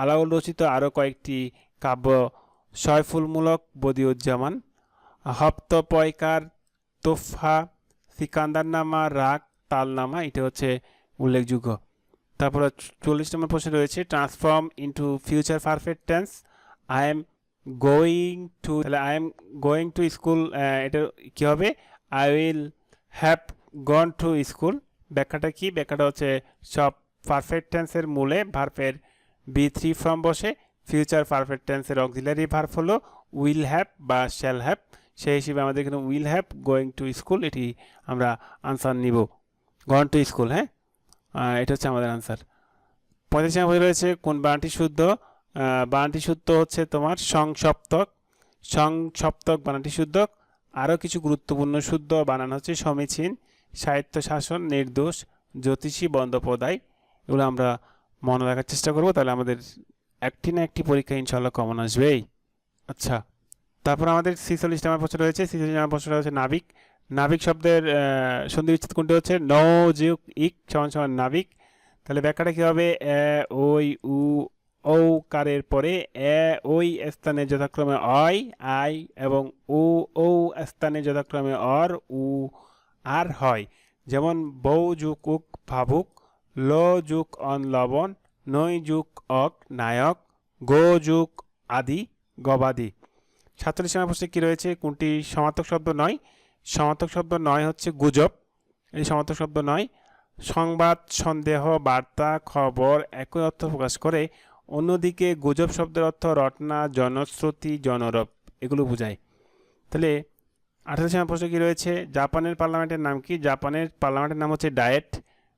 আলাউল রচিত আরও কয়েকটি কাব্য, সয়ফুলমূলক, বদিউজ্জামান, হপ্তপয়কার, তোফা, সিকান্দারনামা, রাগ, তালনামা, এটা হচ্ছে উল্লেখযোগ্য। তারপর 40 নম্বর প্রশ্ন রয়েছে, transform into future perfect tense. I am going to, তাহলে I am going to school, এটা কী হবে, I will have gone to school. ব্যাখ্যাটা কি, ব্যাখ্যাটা হচ্ছে সব পারফেক্ট টেন্সের মূলে ভার্বের B3 ফর্ম বসে। ফিউচার পারফেক্ট টেন্সের অক্সিলারি ভার্ব হলো উইল হ্যাভ বা শ্যাল হ্যাভ, সেই হিসেবে আমাদের এখানে will have going to school, এটি আমরা আনসার নিব, গন টু স্কুল, হ্যাঁ, এটা হচ্ছে আমাদের আনসার। 35 নম্বরে রয়েছে, কোন বানানটি শুদ্ধ। বানানটি শুদ্ধ হচ্ছে তোমার সংসপ্তক, সংসপ্তক বানানটি শুদ্ধ। আরও কিছু গুরুত্বপূর্ণ শুদ্ধ বানান হচ্ছে সমীচীন, সাহিত্য শাসন, নির্দোষ, জ্যোতিষী, বন্দ্যোপাধ্যায়, এগুলো আমরা মনে রাখার চেষ্টা করব, তাহলে আমাদের একটি না একটি পরীক্ষা ইনশাল্লাহ কমন আসবেই। আচ্ছা, তারপর আমাদের 46 নম্বর প্রশ্ন রয়েছে। 46 নম্বর প্রশ্ন রয়েছে নাবিক। নাবিক শব্দের সন্ধি বিচ্ছেদ কোনটি হচ্ছে, ন-ইক সমান নাবিক। তাহলে ব্যাখ্যাটা কী হবে, ওই, উ, ও কারের পরে ওই স্থানে যথাক্রমে অয়, আই এবং ও স্থানে যথাক্রমে অর, উ, আর হয়। যেমন বউ যুগ উক ভাবুক, ল যুগ অন লবণ, নই যুগ অক নায়ক, গো যুগ আদি গবাদি। 47 নম্বর প্রশ্নে কী রয়েছে, কোনটি সমার্থক শব্দ নয়। সমার্থক শব্দ নয় হচ্ছে গুজব, এই সমার্থক শব্দ নয়। সংবাদ, সন্দেহ, বার্তা, খবর একই অর্থ প্রকাশ করে, অন্যদিকে গুজব শব্দের অর্থ রটনা, জনশ্রুতি, জনরব, এগুলো বোঝায়। তাহলে 28 নম্বর প্রশ্ন কী রয়েছে, জাপানের পার্লামেন্টের নাম কি। জাপানের পার্লামেন্টের নাম হচ্ছে ডায়েট,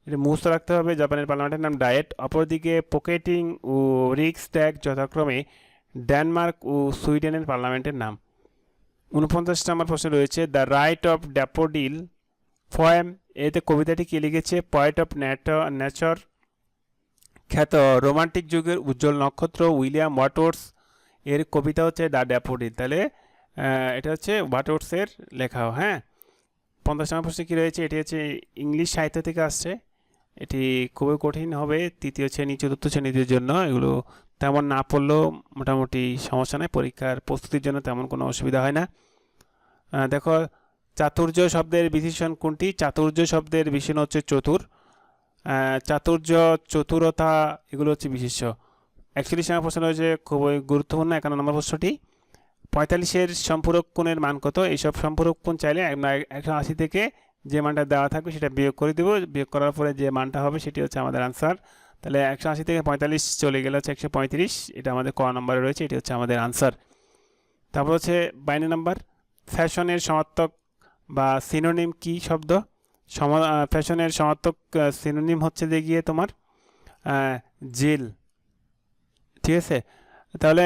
এটা মুখস্থ রাখতে হবে, জাপানের পার্লামেন্টের নাম ডায়েট। অপরদিকে পকেটিং ও রিক্সট্যাগ যথাক্রমে ডেনমার্ক ও সুইডেনের পার্লামেন্টের নাম। 49 নম্বর প্রশ্ন রয়েছে, the right of daffodil poem, এতে কবিতাটি কে লিখেছে। পয়েট অফ নেচার, খ্যাত রোমান্টিক যুগের উজ্জ্বল নক্ষত্র উইলিয়াম ওয়াটওয়ার্থ, এর কবিতা হচ্ছে দ্য ড্যাফোডিল। তাহলে এটা হচ্ছে ওয়াটওয়ার্থের লেখাও, হ্যাঁ। 50 নম্বর প্রশ্নে কী রয়েছে, এটি হচ্ছে ইংলিশ সাহিত্য থেকে আসছে, এটি খুবই কঠিন হবে তৃতীয় শ্রেণী চতুর্থ শ্রেণীদের জন্য। এগুলো তেমন না পড়লেও মোটামুটি সমস্যা নেই, পরীক্ষার প্রস্তুতির জন্য তেমন কোনো অসুবিধা হয় না। দেখো, চাতুর্য শব্দের বিশেষণ কোনটি? চাতুর্য শব্দের বিশেষণ হচ্ছে চতুর। চাতুর্য, চতুরতা এগুলো হচ্ছে বিশেষ্য। 41 নম্বর প্রশ্ন রয়েছে খুবই গুরুত্বপূর্ণ 51 নম্বর প্রশ্নটি। 45-এর সম্পূরক কোণের মান কত? এইসব সম্পূরক কোণ চাইলে আমরা 180 থেকে যে মানটা দেওয়া থাকবে সেটা বিয়োগ করে দেবো, বিয়োগ করার পরে যে মানটা হবে সেটি হচ্ছে আমাদের আনসার। তাহলে 180 থেকে 45 চলে গেলে হচ্ছে 135, এটা আমাদের ক নম্বরে রয়েছে, এটি হচ্ছে আমাদের আনসার। তারপর হচ্ছে 52 নম্বর, ফ্যাশনের সমার্থক বা সিনোনিম কি শব্দ? ফ্যাশনের সমার্থক সিনোনিম হচ্ছে যে গিয়ে তোমার জেল, ঠিক আছে। তাহলে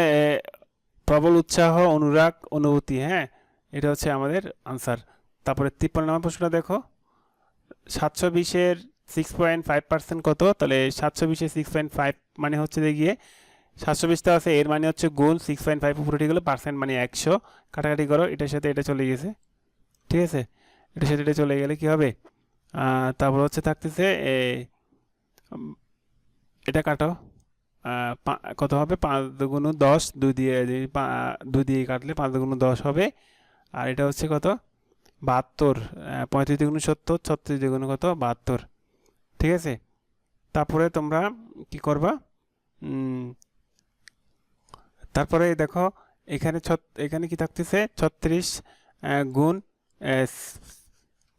প্রবল উৎসাহ, অনুরাগ, অনুভূতি, হ্যাঁ, এটা হচ্ছে আমাদের আনসার। তারপরে 53 নম্বর প্রশ্নটা দেখো, 720-এর 6.5% কত? তাহলে 720-এর 6.5 মানে হচ্ছে যে গিয়ে 720টা আছে, এর মানে হচ্ছে গুণ 6.5 উপরে গেলে পার্সেন্ট মানে 100, কাটাকাটি করো, এটার সাথে এটা চলে গেছে, ঠিক আছে, এটার সাথে এটা চলে গেলে কি হবে? তারপর হচ্ছে থাকতেছে এটা কাটো, কত হবে? 5 দুগুণ 10, 2 দিয়ে 2 দিয়ে কাটলে 5 দুগুণ 10 হবে। আর এটা হচ্ছে কত? 72, 35 দুগুণ 70, 36 দুগুণ কত? 72, ঠিক আছে। তারপরে তোমরা কি করবা? তারপরে দেখো এখানে এখানে কি থাকতেছে? 36 গুণ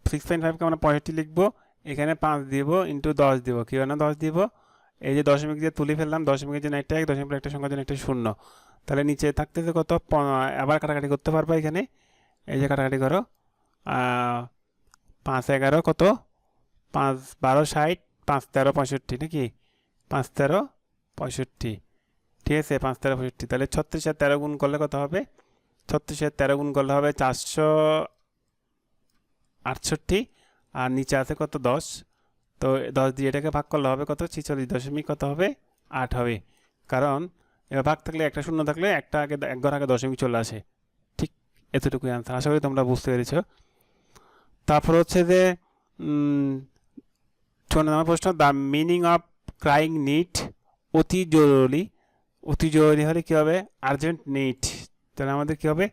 6.5কে আমরা 65 লিখবো, এখানে 5 দিব ইন্টু 10 দিব, কি হয় না 10 দিব, এই যে দশমিক দিয়ে তুলে ফেললাম, দশমিকের জন্য একটা 1, দশমিকের একটা সংখ্যার জন্য একটা 0, তাহলে নিচে থাকতেছে কত? আবার কাটাকাটি করতে পারবা এখানে, এই যে কাটাকাটি করো, 5 11 কত? 5 12 60, 5 13 65 নাকি? 5 13 65, ঠিক আছে, 5 13 65, তাহলে 36 আর 13 গুণ করলে কত হবে? 36 আর 13 গুণ করলে হবে 468, আর নিচে আছে কত? 10, তো 10 দিয়ে এটাকে ভাগ করলে হবে কত? 46 দশমিক কত হবে? 8 হবে, কারণ এবার ভাগ থাকলে একটা শূন্য থাকলে একটা আগে এক ঘর আগে দশমিক চলে আসে, ঠিক এতটুকুই আনসার। আশা করি তোমরা বুঝতে পেরেছ। তারপর হচ্ছে যে 54 নম্বর প্রশ্ন, the meaning of crying need, অতি জরুরি, অতি জরুরি হলে কী হবে? আর্জেন্ট নিড, তাহলে আমাদের কী হবে?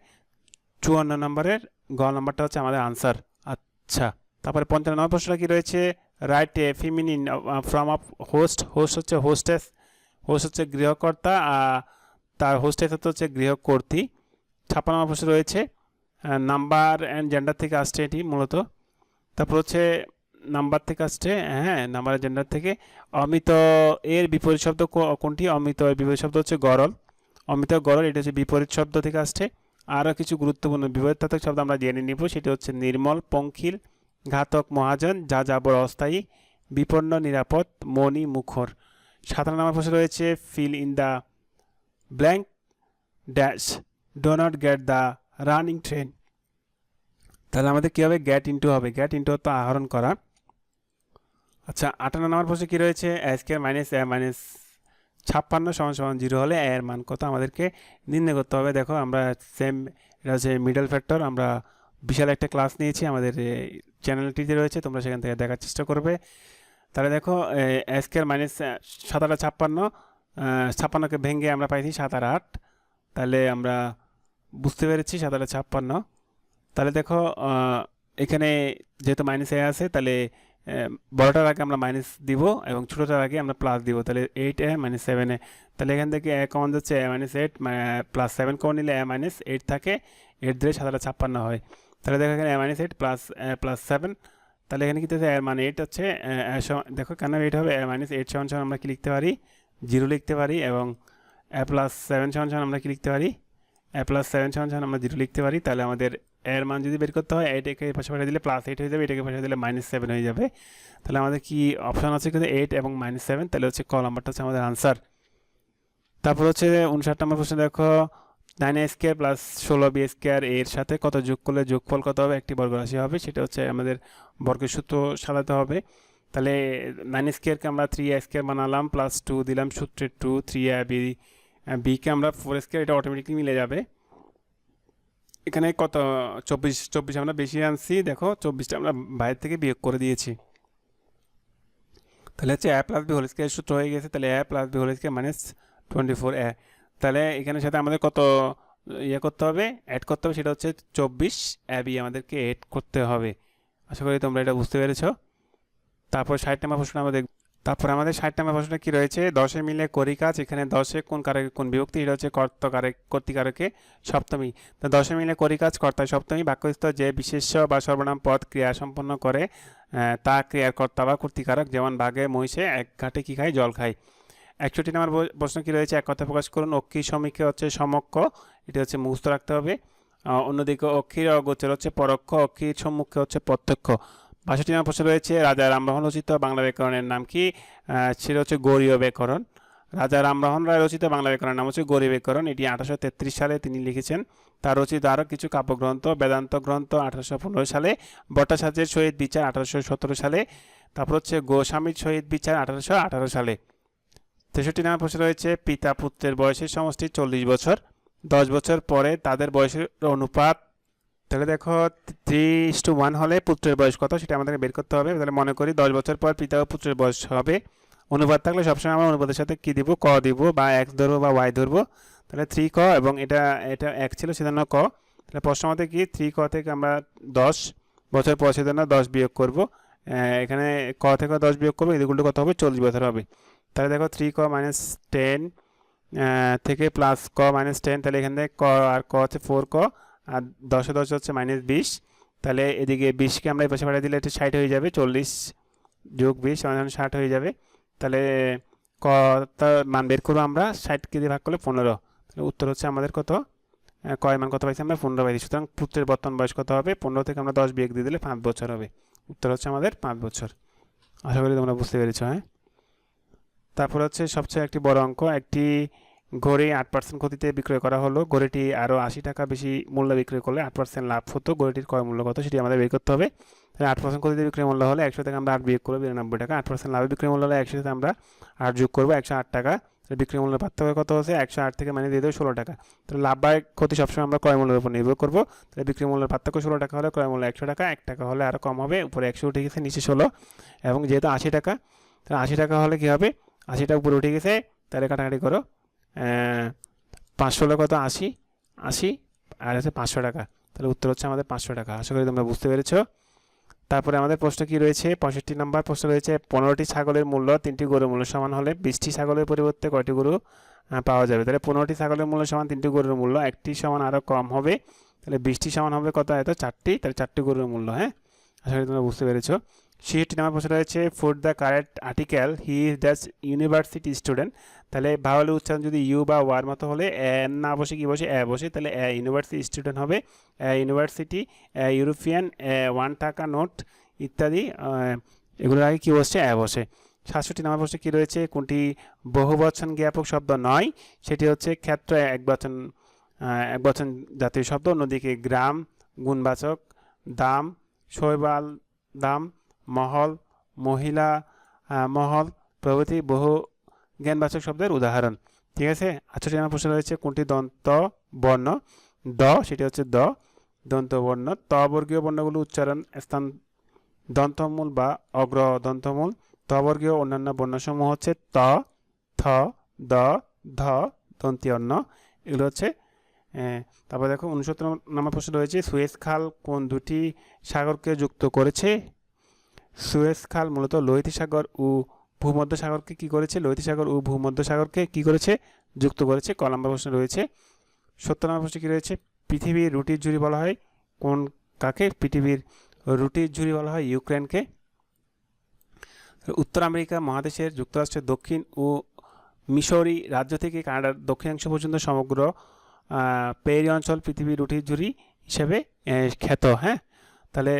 54 নম্বরের গ নম্বরটা হচ্ছে আমাদের আনসার। আচ্ছা, তারপরে 55 নম্বর প্রশ্নটা কী রয়েছে? Write a feminine from of host, host হচ্ছে হোস্টেস, হোস্ট হচ্ছে গৃহকর্তা, তার হোস্টেস হচ্ছে গৃহকর্ত্রী। 56 নম্বর প্রশ্ন রয়েছে, নাম্বার অ্যান্ড জেন্ডার থেকে আসছে এটি মূলত। তারপর হচ্ছে নাম্বার থেকে আসছে, হ্যাঁ, নাম্বার জেন্ডার থেকে। অমিত এর বিপরীত শব্দ কোনটি? অমিত এর বিপরীত শব্দ হচ্ছে গরল, অমিত গরল, এটা হচ্ছে বিপরীত শব্দ থেকে আসছে। আরও কিছু গুরুত্বপূর্ণ বিপরীতার্থক শব্দ আমরা জেনে নিব, সেটি হচ্ছে নির্মল, পঙ্কিল, ঘাতক, মহাজন, যা যাবর, অস্থায়ী, বিপন্ন, নিরাপদ, মণি, মুখর। 57 নম্বর প্রশ্ন রয়েছে, fill in the blank dash, do not get the running train, তাহলে আমাদের কী হবে? গ্যাট ইন্টু হবে, গ্যাট ইন্টু তো আহরণ করা। আচ্ছা, 58 নম্বর প্রশ্নে কী রয়েছে? এ স্কয়ার মাইনাস এ মাইনাস 56 সমান 0 হলে এর মান কত আমাদেরকে নির্ণয় করতে হবে। দেখো আমরা সেম, এটা হচ্ছে মিডল ফ্যাক্টর, আমরা বিশাল একটা ক্লাস নিয়েছি আমাদের চ্যানেলটিতে রয়েছে, তোমরা সেখান থেকে দেখার চেষ্টা করবে। তাহলে দেখো এ স্কয়ার মাইনাস 7 8 56, 56কে ভেঙে আমরা পাইছি 7 আর 8, তাহলে আমরা বুঝতে পেরেছি 7 আর 56। তাহলে দেখো এখানে যেহেতু মাইনাস এ আছে, তাহলে বড়টার আগে আমরা মাইনাস দিব এবং ছোটোটার আগে আমরা প্লাস দিব, তাহলে 8a মাইনাস 7a, তাহলে এখান থেকে এ কমন যাচ্ছে, এ মাইনাস 8 প্লাস 7 কমন নিলে এ মাইনাস 8 থাকে, 8 দিয়ে 7 56 হয়। তাহলে দেখো এখানে এ মাইনাস 8 প্লাস 7, তাহলে এখানে কি হচ্ছে? এর মানে 8 হচ্ছে, দেখো কেন 8 হবে? এ মাইনাস 8 সমান আমরা কি লিখতে পারি? 0 লিখতে পারি, এবং এ প্লাস 7 সমান আমরা কি লিখতে পারি? এ প্লাস 7 সমান আমরা 0 লিখতে পারি। তাহলে আমাদের এর মান যদি বের করতে হয়, এটাকে পাশে পাঠিয়ে দিলে প্লাস 8 হয়ে যাবে, এটাকে পাশে দিলে মাইনাস 7 হয়ে যাবে। তাহলে আমাদের কি অপশন আছে? কিন্তু 8 এবং মাইনাস 7, তাহলে হচ্ছে ক নাম্বারটা হচ্ছে আমাদের আনসার। তারপর হচ্ছে 59 নম্বর প্রশ্ন দেখো, 9a square plus 16b square এর সাথে কত যোগ করলে যোগফল কত হবে? একটি বর্গরাশি হবে, সেটা হচ্ছে আমাদের বর্গের সূত্র সাজাতে হবে। তাহলে 9 স্কয়ারকে আমরা 3a স্কয়ার বানালাম, প্লাস 2 দিলাম সূত্রে 2, 3ab, বিকে আমরা 4 স্কয়ার, এটা অটোমেটিকলি মিলে যাবে। এখানে কত? 24 আমরা বেশি আনছি, দেখো 24টা আমরা বাইরে থেকে বিয়োগ করে দিয়েছি, তাহলে হচ্ছে a plus B whole square সূত্র হয়ে গেছে। তাহলে a plus B whole square minus 24a, তাহলে এখানের সাথে আমাদের কত ইয়ে করতে হবে, অ্যাড করতে হবে, সেটা হচ্ছে 24 এবি আমাদেরকে অ্যাড করতে হবে। আশা করি তোমরা এটা বুঝতে পেরেছো। তারপর 60 নম্বর প্রশ্ন আমরা দেখব। তারপর আমাদের 60 নম্বর প্রশ্নটা কি রয়েছে, 10 মিলে করি কাজ। এখানে 10 কোন কারকে কোন বিভক্তি, এটা হচ্ছে কর্তৃকারকে সপ্তমী। তো 10 মিলে করি কাজ কর্তায় সপ্তমী। বাক্যস্থ যে বিশেষ্য বা সর্বনাম পদ ক্রিয়া সম্পন্ন করে তা ক্রিয়ার কর্তা বা কর্তৃকারক। যেমন বাঘে মহিষে এক ঘাটে কি খায়, জল খায়। 61 নম্বর প্রশ্ন কি রয়েছে, এক কথা প্রকাশ করুন। অক্ষী সমীক্ষে হচ্ছে সমক্ষ, এটা হচ্ছে মুখস্থ রাখতে হবে। অন্যদিকে অক্ষীর অগোচর হচ্ছে পরোক্ষ, অক্ষীর সম্মুখে হচ্ছে প্রত্যক্ষ। 62 নম্বর প্রশ্ন রয়েছে, রাজা রামমোহন রচিত বাংলা ব্যাকরণের নাম কি, সেটা হচ্ছে গৌড়ীয় ব্যাকরণ। রাজা রামমোহন রায় রচিত বাংলা ব্যাকরণের নাম হচ্ছে গৌড়ীয় ব্যাকরণ। এটি 1833 সালে তিনি লিখেছেন। তার রচিত আরও কিছু কাব্যগ্রন্থ, বেদান্ত গ্রন্থ 1815 সালে, ভট্টাচার্যের সহিত বিচার 1817 সালে, তারপর হচ্ছে গোস্বামীর সহিত বিচার 1818 সালে। 63 নম্বর প্রশ্ন রয়েছে, পিতা পুত্রের বয়সের সমষ্টি 40 বছর। 10 বছর পরে তাদের বয়সের অনুপাত, তাহলে দেখো 3:1 হলে পুত্রের বয়স কত সেটা আমাদের বের করতে হবে। তাহলে মনে করি 10 বছর পর পিতা ও পুত্রের বয়স হবে। অনুপাত থাকলে সবসময় আমরা অনুপাতের সাথে কি দিব, ক দিব, বা এক্স ধরবো বা ওয়াই ধরবো। তাহলে 3 ক, এবং এটা এক ছিল সেজন্য ক। তাহলে প্রশ্ন মতে কি 3 ক থেকে আমরা 10 বছর পর সেজন্য 10 বিয়োগ করব। এখানে ক থেকে 10 বিয়োগ করবো, এদিকে কত হবে, 40 বছর হবে। তাহলে দেখো 3 ক মাইনাস 10 থেকে প্লাস ক মাইনাস 10, তাহলে এখান থেকে ক আর ক হচ্ছে 4 ক, আর 10 10 হচ্ছে -20। তাহলে এদিকে 20কে আমরা এই পাশে পাঠিয়ে দিলে এটা 60 হয়ে যাবে, 40 যোগ 20 সমান 60 হয়ে যাবে। তাহলে কত মান বের করবো আমরা, 60কে দিয়ে ভাগ করলে 15। তাহলে উত্তর হচ্ছে আমাদের কত, কয় মান কত পাইছি আমরা, 15 পাইছি। সুতরাং পুত্রের বর্তমান বয়স কত হবে, 15 থেকে আমরা 10 বিয়োগ দিয়ে দিলে 5 বছর হবে। উত্তর হচ্ছে আমাদের 5 বছর। আশা করি তোমরা বুঝতে পেরেছো। হ্যাঁ, তারপর হচ্ছে সবচেয়ে একটি বড় অঙ্ক, একটি ঘড়ি 8% ক্ষতিতে বিক্রয় করা হলো। ঘড়িটি আরও 80 টাকা বেশি মূল্য বিক্রয় করলে 8% লাভ হতো। ঘড়িটির ক্রয় মূল্য কত সেটি আমাদের বের করতে হবে। তাহলে 8% ক্ষতিতে বিক্রয় মূল্য হলে 100 থেকে আমরা 8 বিয়োগ করবো, 92 টাকা। 8% লাভে বিক্রয় মূল্য হলে 100 থেকে আমরা 8 যোগ করবো, 108 টাকা। তাহলে বিক্রয় মূল্যের পার্থক্য কত হচ্ছে, 108 থেকে মানে দিয়ে দেবো 16 টাকা। তাহলে লাভ বা ক্ষতি সবসময় আমরা ক্রয় মূল্যের উপর নির্ভর করবো। তাহলে বিক্রয় মূল্যের পার্থক্য 16 টাকা হলে ক্রয় মূল্য 100 টাকা, 1 টাকা হলে আরও কম হবে, উপরে 100 উঠে গেছে, নিচে 16। এবং যেহেতু 80 টাকা, তাহলে 80 টাকা হলে কী হবে, 80টা উপরে উঠে গেছে, তাহলে কাটাকাটি করো, 5 হলে কত, 80 80 আর হচ্ছে 500 টাকা। তাহলে উত্তর হচ্ছে আমাদের 500 টাকা। আশা করি তোমরা বুঝতে পেরেছো। তারপরে আমাদের প্রশ্ন কি রয়েছে, 65 নম্বর প্রশ্ন রয়েছে, 15টি ছাগলের মূল্য 3টি গরুর মূল্য সমান হলে 20টি ছাগলের পরিবর্তে কয়টি গরু পাওয়া যাবে। তাহলে 15টি ছাগলের মূল্য সমান 3টি গরুর মূল্য, একটি সমান আরও কম হবে। তাহলে 20টি সমান হবে কত, এত 4টি, তাহলে 4টি গরুর মূল্য। হ্যাঁ, আশা করি তোমরা বুঝতে পেরেছো। 66 নম্বর প্রশ্ন রয়েছে, food the correct article, he is the university student. তাহলে ভাওয়ালের উচ্চারণ যদি ইউ বা ওয়ার মতো হলে এন না বসে কি বসে, এ বসে। তাহলে এ ইউনিভার্সিটি স্টুডেন্ট হবে, ইউনিভার্সিটি, ইউরোপিয়ান, 1 টাকা নোট ইত্যাদি, এগুলোর আগে কী বসছে, এ বসে। 67 নম্বর প্রশ্নে কী রয়েছে, কোনটি বহুবচন জ্ঞাপক শব্দ নয়, সেটি হচ্ছে ক্ষেত্র একবচন জাতীয় শব্দ। অন্যদিকে গ্রাম গুণবাচক, দাম শৈবাল দাম, মহল মহিলা মহল প্রভৃতি বহু জ্ঞানবাচক শব্দের উদাহরণ। ঠিক আছে। 68 নম্বর প্রশ্ন রয়েছে, কোনটি দন্ত বর্ণ, দ সেটি হচ্ছে দ দন্ত বর্ণ। ত বর্গীয় বর্ণগুলো উচ্চারণ স্থান দন্তমূল বা অগ্র দন্তমূল। ত বর্গীয় অন্যান্য বর্ণসমূহ হচ্ছে ত, থ, দ, ধ, দন্তি অন্ন, এগুলো হচ্ছে। তারপর দেখো 69 নম্বর প্রশ্ন রয়েছে, সুয়েজ খাল কোন দুটি সাগরকে যুক্ত করেছে। সুয়েজ খাল মূলত লোহিত সাগর ও ভূমধ্য সাগরকে কি করেছে, লোহিত সাগর ও ভূমধ্য সাগরকে কি করেছে, যুক্ত করেছে। ক নম্বর প্রশ্ন রয়েছে। 70 নম্বর প্রশ্ন কি রয়েছে, পৃথিবীর রুটির ঝুড়ি বলা হয় কোন কাকে, পৃথিবীর রুটির ঝুড়ি বলা হয় ইউক্রেনকে। উত্তর আমেরিকা মহাদেশের যুক্তরাষ্ট্রের দক্ষিণ ও মিসৌরি রাজ্য থেকে কানাডার দক্ষিণাংশ পর্যন্ত সমগ্র পেরি অঞ্চল পৃথিবীর রুটির ঝুড়ি হিসেবে খ্যাত। হ্যাঁ, তাহলে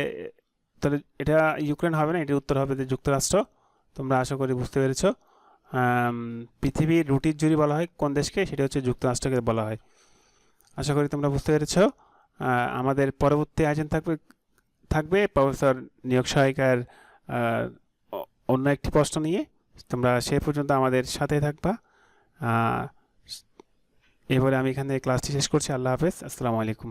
তাহলে এটা ইউক্রেন হবে না, এটির উত্তর হবে যুক্তরাষ্ট্র। তোমরা আশা করি বুঝতে পেরেছো। পৃথিবীর রুটির ঝুড়ি বলা হয় কোন দেশকে, সেটা হচ্ছে যুক্তরাষ্ট্রকে বলা হয়। আশা করি তোমরা বুঝতে পেরেছো। আমাদের পরবর্তী আয়োজন থাকবে প্রফেসর নিয়োগ সহায়িকার অন্য একটি প্রশ্ন নিয়ে। তোমরা সে পর্যন্ত আমাদের সাথে থাকবা। এবারে আমি এখানে ক্লাসটি শেষ করছি। আল্লাহ হাফেজ, আসসালামু আলাইকুম।